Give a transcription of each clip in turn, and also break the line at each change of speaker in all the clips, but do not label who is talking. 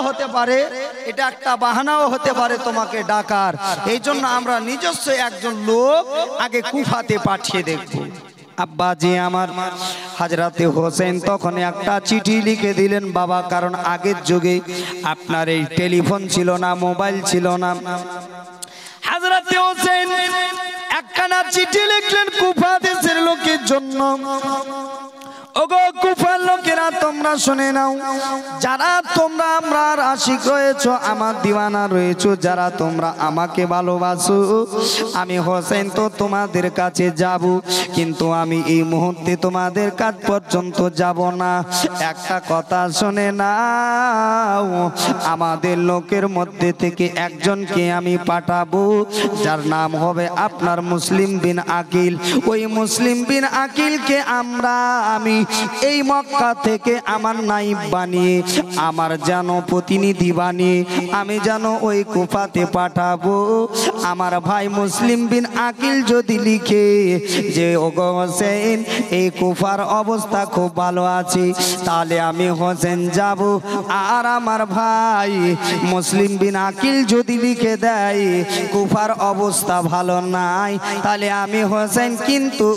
হতে পারে, এটা একটা বাহানাও হতে পারে তোমাকে ডাকার। এই জন্য আমরা নিজস্ব একজন লোক আগে কুফাতে পাঠিয়ে দেখব। আব্বাজি আমার হযরতে হোসেন তখন একটা চিঠি লিখে দিলেন বাবা, কারণ আগের যুগে আপনার এই টেলিফোন ছিল না, মোবাইল ছিল না। হযরতে হোসেন একখানা চিঠি লিখলেন কুফা দেশের লোকের জন্য। ওগো কুফার লোকেরা তোমরা শুনে নাও, যারা তোমরা আমরা আশিক রয়েছো, আমার দিওয়ানা রয়েছো, যারা তোমরা আমাকে ভালোবাসো, আমি হোসেন তো তোমাদের কাছে যাব, কিন্তু আমি এই মুহূর্তে তোমাদের কাছ পর্যন্ত যাব না। একটা কথা শুনে নাও, আমাদের লোকের মধ্যে থেকে একজনকে আমি পাঠাবো, যার নাম হবে আপনার মুসলিম বিন আকিল। ওই মুসলিম বিন আকিলকে আমি এই মক্কা থেকে আমার নাইব বানিয়ে, আমার যেন প্রতিনিধি বানিয়ে আমি যেন ওই কুফাতে পাঠাবো। আমার ভাই মুসলিম বিন আকিল যদি লিখে যে ওগো হোসেন এই কুফার অবস্থা খুব ভালো আছে, তাহলে আমি হোসেন যাব। আর আমার ভাই মুসলিম বিন আকিল যদি লিখে দেয় কুফার অবস্থা ভালো নাই, তাহলে আমি হোসেন কিন্তু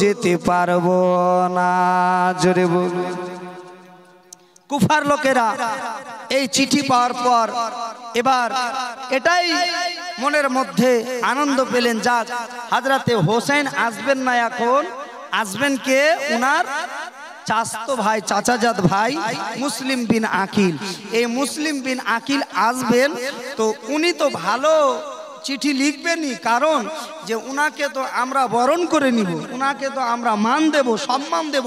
যেতে পারবো না। জোরে বল। কুফার লোকেরা এই চিঠি পাওয়ার পর এবার এটাই মনের মধ্যে আনন্দ পেলেন, যাক হযরতে হোসেন আসবেন না, এখন আসবেন কে? উনার চাচতো ভাই, চাচাজাত ভাই মুসলিম বিন আকিল। এই মুসলিম বিন আকিল আসবেন, তো উনি তো ভালো চিঠি লিখবেনই, কারণ যে উনাকে তো আমরা বরণ করে নিব, উনাকে তো আমরা মান দেব, সম্মান দেব,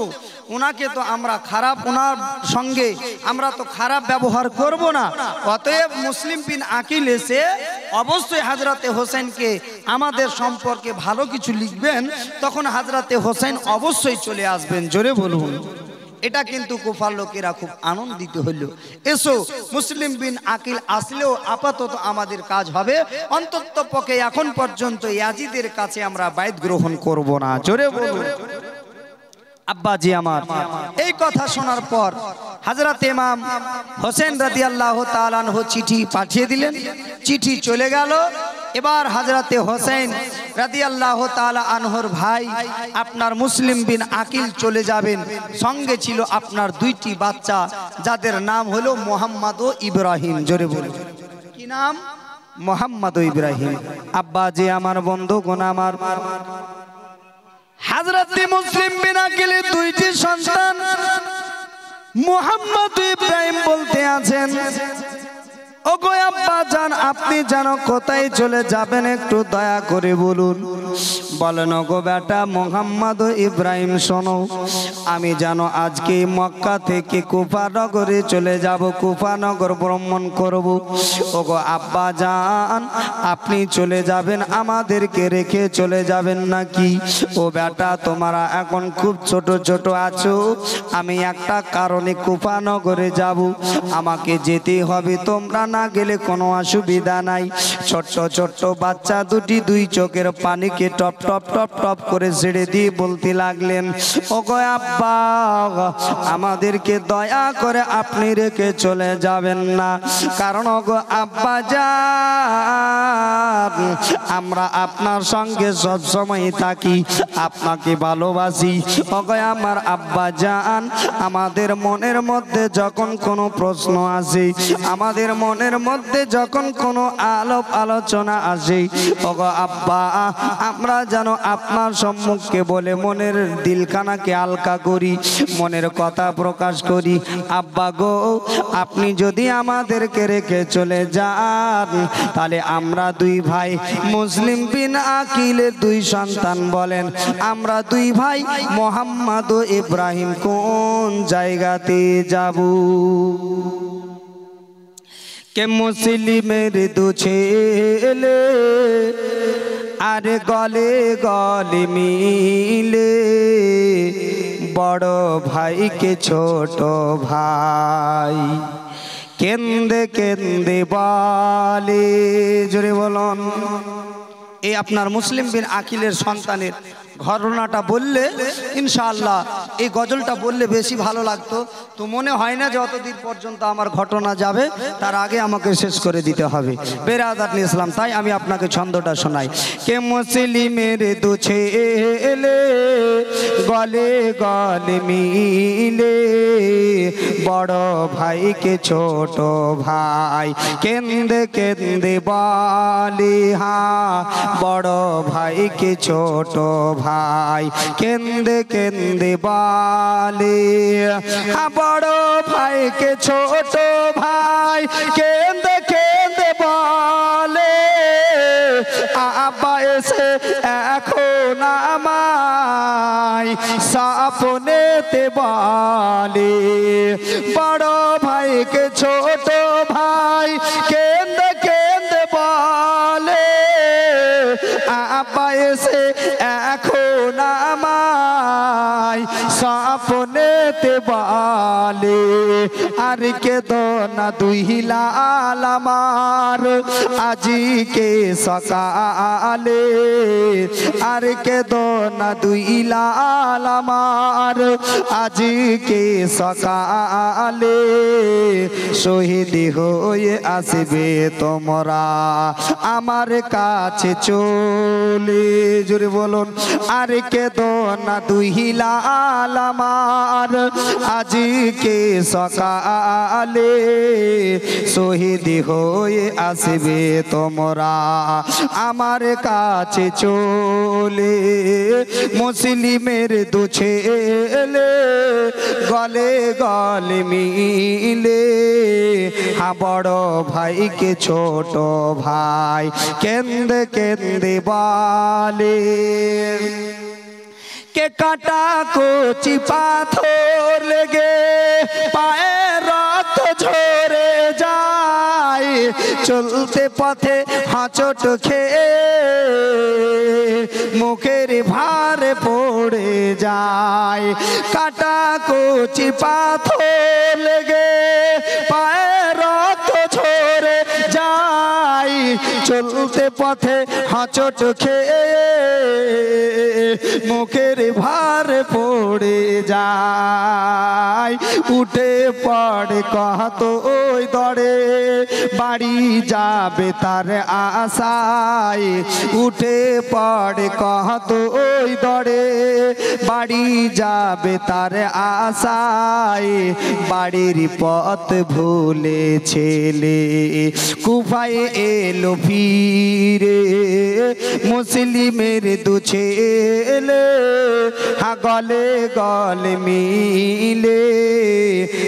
উনাকে তো আমরা খারাপ, ওনার সঙ্গে আমরা তো খারাপ ব্যবহার করব না। অতএব মুসলিম বিন আকিল এসে অবশ্যই হযরতে হোসেনকে আমাদের সম্পর্কে ভালো কিছু লিখবেন, তখন হযরতে হোসেন অবশ্যই চলে আসবেন। জোরে বলুন। এটা কিন্তু কুফার লোকেরা খুব আনন্দিত হলো। এসো, মুসলিম বিন আকিল আসলেও আপাতত আমাদের কাজ হবে, অন্তত পক্ষে এখন পর্যন্ত ইয়াজিদের কাছে আমরা বাইত গ্রহণ করব না। জোরে বলুন। আব্বাজি আমার এই কথা শোনার পর হযরত ইমাম হোসেন রাদিয়াল্লাহু তাআলা আনহু চিঠি পাঠিয়ে দিলেন। চিঠি চলে গেল। এবার হযরতে হোসেন রাদিয়াল্লাহু তাআলা আনহুর ভাই আপনার মুসলিম বিন আকিল চলে যাবেন। সঙ্গে ছিল আপনার দুইটি বাচ্চা, যাদের নাম হলো মুহাম্মদ ও ইব্রাহিম। জোরে বলুন। কি নাম? মুহাম্মদ ও ইব্রাহিম। আব্বাজি আমার বন্ধুগণ আমার, হযরতে মুসলিম বিন আকিলের দুইটি সন্তান মুহাম্মদ ও ইব্রাহিম বলতে আছেন, ওগো আব্বা জান, আপনি যেন কোথায় চলে যাবেন একটু দয়া করে বলুন। বলেন, ওগো বেটা মুহাম্মদ ও ইব্রাহিম শোনো, আমি যেন আজকে মক্কা থেকে কুফা নগরে চলে যাব, কুফা নগর ভ্রমণ করব। ওগো আব্বা জান, আপনি চলে যাবেন, আমাদেরকে রেখে চলে যাবেন নাকি? ও বেটা, তোমরা এখন খুব ছোট ছোট আছো, আমি একটা কারণে কুফা নগরে যাব, আমাকে যেতে হবে, তোমরা না গেলে কোনো অসুবিধা নাই। ছোট্ট ছোট্ট বাচ্চা দুটি দুই চোখের পানিকে টপ টপ টপ টপ করে ছেড়ে দিয়ে বলতে লাগলেন, ওগো আব্বা, আমাদেরকে দয়া করে আপনি রেখে চলে যাবেন না, কারণ ওগো আব্বা জান, আমরা আপনার সঙ্গে সব সময় থাকি, আপনাকে ভালোবাসি। ওগো আমার আব্বা জান, আমাদের মনের মধ্যে যখন কোনো প্রশ্ন আসে, আমাদের মনের মধ্যে যখন কোনো আলাপ আলোচনা আসে, ওগো আব্বা, আমরা যেন আপনার সম্মুখে বলে মনের দিলখানাকে হালকা করি, মনের কথা প্রকাশ করি। আব্বা গো, আপনি যদি আমাদেরকে রেখে চলে যান, তাহলে আমরা দুই ভাই মুসলিম বিন আকিলের দুই সন্তান বলেন, আমরা দুই ভাই মুহাম্মদ ও ইব্রাহিম কোন জায়গাতে যাব? কে মুসলিমের দু ছেলে আর গলে গলে মিলে, বড় ভাইকে ছোট ভাই কেন্দে কেন্দে বলে। জোরে বলুন। এই আপনার মুসলিম বিন আকিলের সন্তানের ঘটনাটা বললে ইনশাআল্লাহ এই গজলটা বললে বেশি ভালো লাগতো। তো মনে হয় না যে অতদিন পর্যন্ত আমার ঘটনা যাবে, তার আগে আমাকে শেষ করে দিতে হবে। বেরাদার ইসলাম, তাই আমি আপনাকে ছন্দটা শোনাই। কে মুসলিমের দু ছেলে গলে গলে মিলে, বড় ভাইকে ছোট ভাই কেন্দে কেন্দে বলে, হ্যাঁ বড় ভাইকে ছোট ভাই কেন্দে কেন্দে বলে, হ্যাঁ বড় ভাইকে ছোট ভাই কেন্দে কেন্দে বলে, আব্বা এসে এখন আমায় সাপনেতে বলে, বড় ভাইকে ছোট ভাই কেন্দে কেন্দে বলে, আব্বা এসে এখন আমায় সাপনেতে বলে, আর কেঁদো না দুই লাল আমার আজিকে সকালে, আর কেঁদো না দুই লাল আমার আজিকে সকালে, শহীদ হয়ে আসবে তোমরা আমার কাছে চলে। জোরে বলুন, আর কেঁদো না দুই লাল আমার আজিকে সকালে, শহীদ হয়ে আসবে তোমরা আমার কাছে চলে। মুসলিমের দু ছেলে গলে গলে মিলে, হ্যাঁ বড় ভাইকে ছোট ভাই কেন্দে কেন্দে বলে, কে কাটা কচি পাথর লেগে পায়ে রক্ত ঝরে যায়, চলতে পথে হাঁচট খেয়ে মুখের ভার পড়ে যায়, কাটা কচি পাথর লেগে পায়ে রক্ত ঝরে যায়, চলতে পথে হাঁচট খেয়ে মুখের ভার পড়ে যায়, উঠে পড়ে কত ওই দরে বাড়ি যাবে তার আশায়, উঠে পড়ে কত ওই দরে বাড়ি যাবে তার আশায়, বাড়ির পথ ভুলে ছেলে কুফায় এলো ফিরে, মুসলিমের দু ছেলে হ্যাঁ গলে গলে মিলে,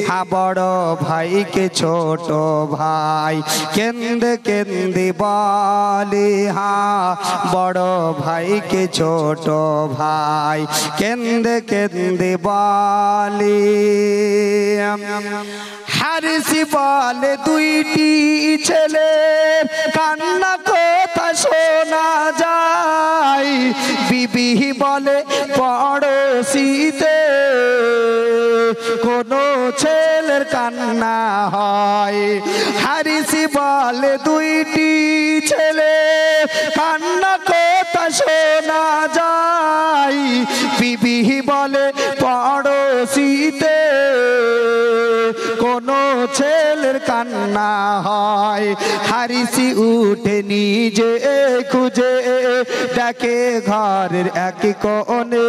হ্যাঁ বড় ভাইকে ছোট ভাই কেন্দে কেন্দে বলে, হ্যাঁ বড় ভাইকে ছোট ভাই কেন্দে কেন্দে বলে, হারিসি বলে দুইটি ছেলে কান্না কথা শোনা যায়, বিবি বলে পড়শিতে কোনো ছেলের কান্না হয়, হারিসি বলে দুইটি ছেলে কান্না কথা শোনা যায়, বিবি বলে পড়শিতে কোনো ছেলের কান্না হয়, হারিসি উঠে নিজে খুঁজে দেখে ঘরের এক কোণে,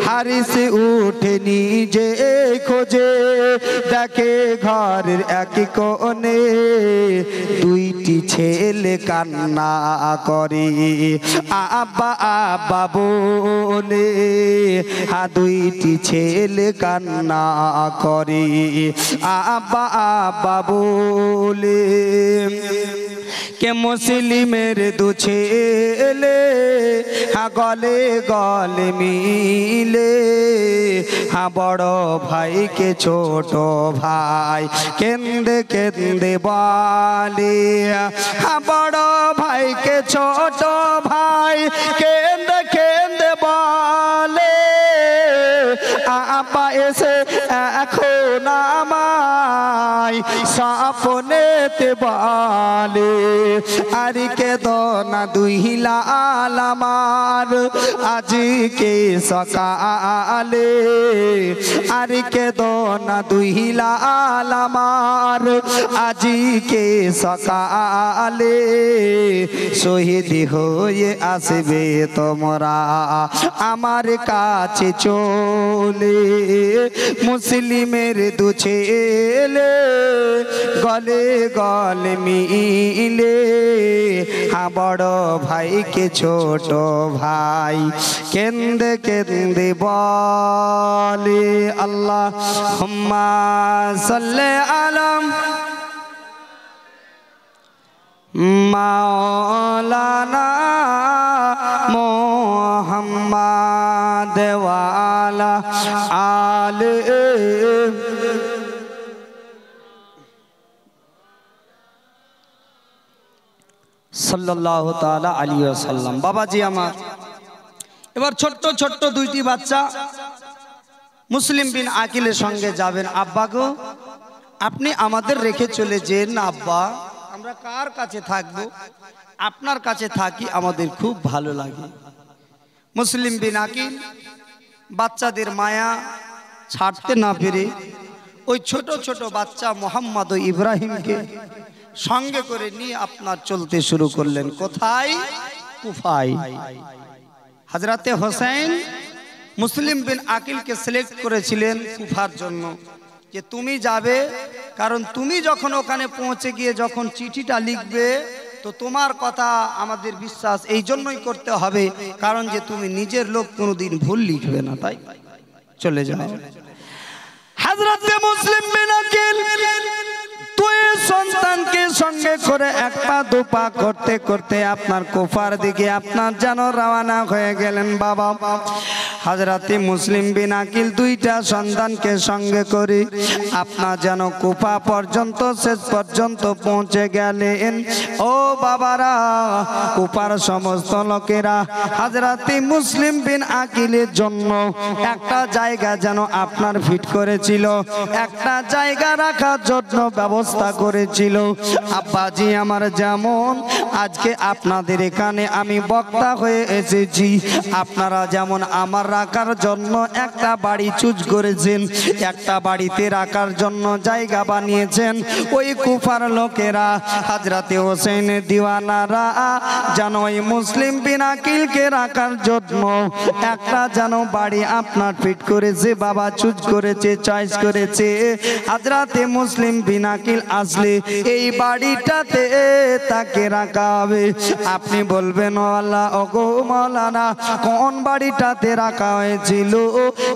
হারিসি উঠে নিজে খোঁজে দেখে ঘরের এক কোণে, দুইটি ছেলে কান্না করে আব্বা আব্বা বলে, হ্যাঁ দুইটি ছেলে কান্না করে আব্বা আব্বা বলে, কে মুসলিমের দু ছেলে হ্যাঁ গলে গলে মিলে, হ্যাঁ বড় ভাইকে ছোট ভাই কেন্দে কেন্দে বলে, হ্যাঁ বড় ভাইকে ছোট ভাই কেন্দে কেন্দে বলে, আব্বা এসে এখন আমায় ভাই সাপনেতে বলে আর কেঁদো না দুই লাল আমার আজকে সকালে আর কেঁদো না দুই লাল আমার আজকে সকালে শহীদ হয়ে আসবে তোমরা আমার কাছে চলে মুসলিমের দু ছেলে গলে গলে মিলে হ্যাঁ বড় ভাইকে ছোট ভাই কেন্দে কেন্দে বলে আল্লাহুম্মা সাল্লি আলা মাওলানা মুহাম্মাদ ওয়া আলা আলি সাল্লাল্লাহু তাআলা আলাইহি ওয়াসাল্লাম। বাবাজি আমার, এবার ছোট্ট ছোট্ট দুইটি বাচ্চা মুসলিম বিন আকিলের সঙ্গে যাবেন। আব্বা গো, আপনি আমাদের রেখে চলে যেন না আব্বা, আমরা কার কাছে থাকবো? আপনার কাছে থাকি, আমাদের খুব ভালো লাগে। মুসলিম বিন আকিল বাচ্চাদের মায়া ছাড়তে না পেরে ওই ছোট ছোট বাচ্চা মোহাম্মদ ও ইব্রাহিমকে সঙ্গে করে নিয়ে আপনার চলতে শুরু করলেন। কোথায়? কুফায়। হযরতে হোসেন মুসলিম বিন আকিলকে সিলেক্ট করেছিলেন কুফার জন্য, যে তুমি যাবে, কারণ তুমি যখন ওখানে পৌঁছে গিয়ে যখন চিঠিটা লিখবে তো তোমার কথা আমাদের বিশ্বাস এই জন্যই করতে হবে, কারণ যে তুমি নিজের লোক কোনোদিন ভুল লিখবে না, তাই চলে যাও। হযরতে মুসলিম বিন আকিল দুই সন্তানকে সঙ্গে করে এক পা দু পা করতে করতে আপনার কুফার দিকে আপনার যেন রওনা হয়ে গেলেন। বাবা হযরতে মুসলিম বিন আকিল দুইটা সন্তানকে সঙ্গে করে আপনার যেন কুফা পর্যন্ত শেষ পর্যন্ত পৌঁছে গেলেন। ও বাবারা, কুফার সমস্ত লোকেরা হযরতে মুসলিম বিন আকিলের জন্য একটা জায়গা যেন আপনার ফিট করেছিল, একটা জায়গা রাখার জন্য ব্যবস্থা করেছিল। আব্বাজি আমার, যেমন আজকে আপনাদের এখানে আমি বক্তা হয়ে এসেছি, আপনারা যেমন আমার রাখার জন্য একটা বাড়ি চুজ করেছেন, একটা বাড়িতে রাখার জন্য জায়গা বানিয়েছেন, ওই কুফার লোকেরা হযরতে হোসেনের দিওয়ানারা যেন ওই মুসলিম বিন আকিলকে রাখার জন্য একটা যেন বাড়ি আপনার ফিট করেছে, বাবা চুজ করেছে, চয়েস করেছে। হযরতে মুসলিম বিন আকিল আসলে এই বাড়িটাতে তাকে রাখা হবে। আপনি বলবেন আল্লাহ ওগো মাওলানা, কোন বাড়িটাতে রাখা হয়েছিল?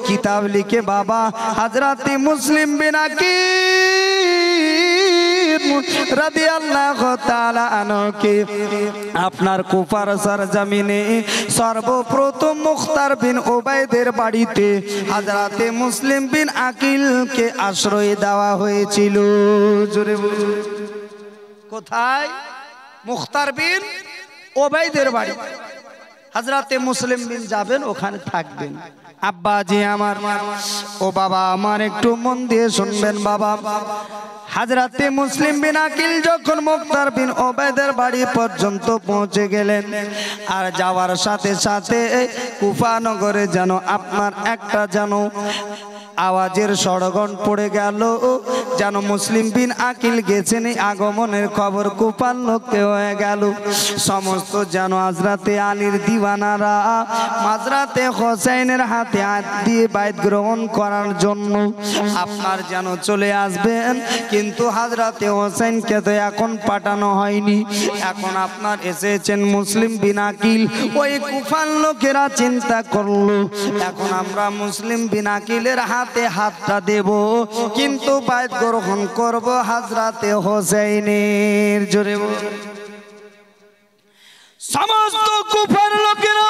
কিতাব লিখে বাবা হযরতে মুসলিম বিন আকিল রাদিয়াল্লাহু তাআলা আনহুকে আপনার কুফার সরজমিনে সর্বপ্রথম মুখতার বিন ওবাইদের বাড়িতে হযরতে মুসলিম বিন আকিলকে আশ্রয় দেওয়া হয়েছিল। জোরে বলুন, কোথায়? মুখতার বিন ওবাইদের বাড়ি। হযরতে মুসলিম বিন যাবেন, ওখানে থাকবেন। আব্বাজি আমার, ও বাবা আমার, একটু মন দিয়ে শুনবেন বাবা। হযরতে মুসলিম বিন আকিল যখন মুখতার বিন ওবাইদের বাড়ি পর্যন্ত পৌঁছে গেলেন, আর যাওয়ার সাথে সাথে কুফা নগরে যেন আপনার একটা যেন আওয়াজের সড়গণ পড়ে গেল, যেন মুসলিম বিন আকিল গেছেন, আগমনের খবর কুফার লোককে হয়ে গেল। সমস্ত যেন হযরতে আলীর দিওয়ানারা হযরতে হোসেনের হাতে হাত দিয়ে বাইত গ্রহণ করার জন্য আপনার যেন চলে আসবেন, কিন্তু হযরতে হোসেনকে তো এখন পাঠানো হয়নি, এখন আপনার এসেছেন মুসলিম বিন আকিল। ওই কুফার লোকেরা চিন্তা করলো, এখন আমরা মুসলিম বিন আকিলের হাতে হাতটা দেব, কিন্তু বাইত গ্রহণ করব হযরতে হোসেনের। জোরে সমস্ত কুফার লোকেরা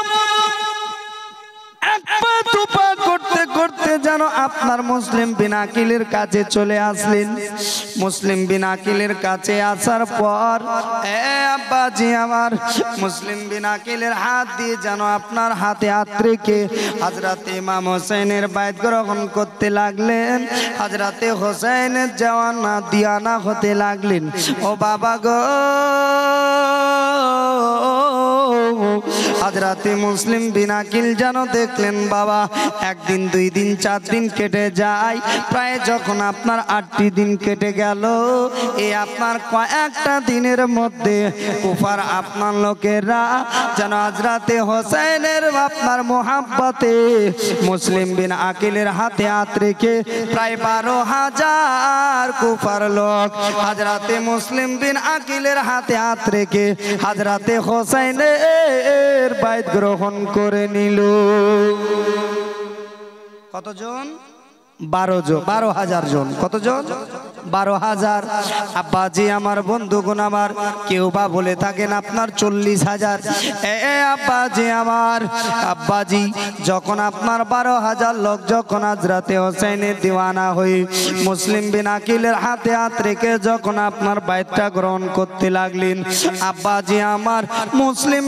এক পা দু পা করতে করতে যেন আপনার মুসলিম বিন আকিলের কাছে চলে আসলেন। মুসলিম বিন আকিলের কাছে আসার পর আব্বাজি আমার মুসলিম বিন আকিলের হাত দিয়ে যেন আপনার হাতে হাত রেখে হযরত ইমাম হোসেনের বাইত গ্রহণ করতে লাগলেন। হযরতে হোসেনের জওয়ানা দিয়ানা হতে লাগলেন। ও বাবা গো, হযরতে মুসলিম বিন আকিল যেন দেখলেন বাবা একদিন, 2 দিন, 4 দিন কেটে যায়, প্রায় যখন আপনার 8টি দিন কেটে গেল, এই আপনার কয়েকটা দিনের মধ্যে কুফার আপনার লোকেরা যেন হযরতে হোসেনের আপনার মোহাব্বতে মুসলিম বিন আকিলের হাতে হাত রেখে প্রায় 12,000 কুফার লোক হযরতে মুসলিম বিন আকিলের হাতে হাত রেখে হযরতে হোসেনের বাইত গ্রহণ করে নিল। কতজন? 12,000 জন। কতজন? 12,000। আব্বাজি আমার, বন্ধুগণ আমার, কেউ বা বলে থাকেন আপনার 40,000। আব্বাজি আমার, আব্বাজি যখন আপনার 12,000 লোক যখন হযরতে হোসেনের দিওয়ানা হয়ে মুসলিম বিন আকিলের হাতে হাত রেখে যখন আপনার বাইতটা গ্রহণ করতে লাগলেন, আব্বাজি আমার মুসলিম